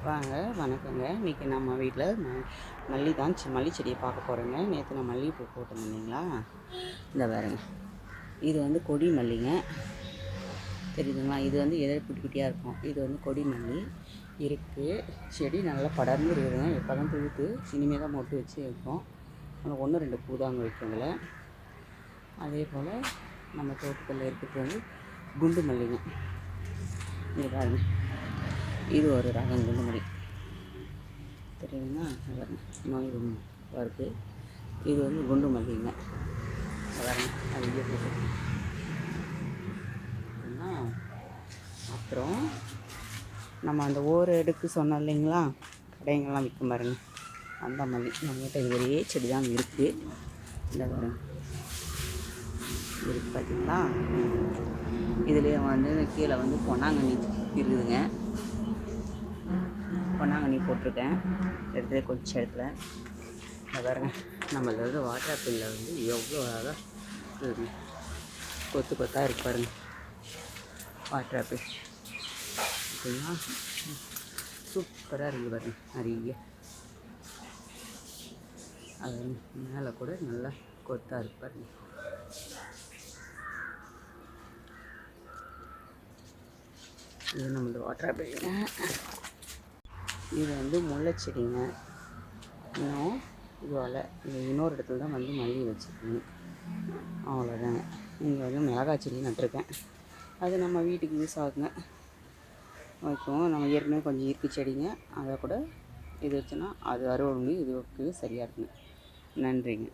வாங்க வணக்கங்க. இன்றைக்கி நம்ம வீட்டில் மல்லி செடியை பார்க்க போகிறோங்க. நேற்று நான் மல்லிகைப்பூ போட்டிருந்தேன் இல்லைங்களா, இந்த பாருங்க. இது வந்து கொடி மல்லிங்க, தெரியுதுங்களா? இது வந்து எதிர் குட்டி குட்டியாக இருக்கும். இது வந்து கொடி மல்லி இருக்குது. செடி நல்லா படர்ந்து இருக்குதுங்க. இப்போ தான் துளுத்து இனிமேல் தான் மொட்டு வச்சு வைப்போம். அதில் 1-2 பூ தாங்க வைக்கும் அதில். அதே போல் நம்ம தோட்டத்தில் இருக்கிறது வந்து குண்டு மல்லிங்க. இது பாருங்க, இது ஒரு ரகம் குண்டு மல்லி, தெரியுதுங்களா? நோய் வருது. இது வந்து குண்டு மல்லிங்க. பாருங்க, அது இங்கே போட்டு. அப்புறம் நம்ம அந்த அடுக்கு சொன்னோம் இல்லைங்களா, கடைங்கள்லாம் விற்கும் பாருங்க, அந்த மல்லி நம்மகிட்ட இது ஒரே செடி தான் இருக்குது. இந்த பாருங்க இருக்குது, பார்த்தீங்களா? இதுலேயே வந்து கீழே வந்து பொன்னாங்கண்ணி இருக்குதுங்க. பொன்னாங்கண்ணி போட்டிருக்கேன் இடத்துல, கொஞ்சம் இடத்துல. இந்த பாருங்க, நம்மளோட வாட்டர் ஆப்பிளில் வந்து எவ்வளோ அழகாக இருக்குது, கொத்து கொத்தாக இருக்கு பாருங்க. வாட்டர் ஆப்பிள் ஓகேங்களா, சூப்பராக இருக்குது பாருங்க. நிறைய அது மேலே கூட நல்லா கொத்தாக இருக்கு பாருங்க. இது நம்மளோட வாட்டர் ஆப்பிளுங்க. இது வந்து முல்லை செடிங்க. இன்னும் இதுவால் இது இன்னொரு இடத்துல தான் வந்து மல்லி வச்சுருக்கேன், அவ்வளோதாங்க. இங்கே வந்து மிளகாய் செடி நட்டுருக்கேன். அது நம்ம வீட்டுக்கு யூஸ் ஆகுங்க, வைக்கும். நம்ம ஏற்கனவே கொஞ்சம் இயற்கை செடிங்க, அதை கூட இது வச்சுன்னா அது அறுவடை இதுக்கு சரியாக இருக்குங்க. நன்றிங்க.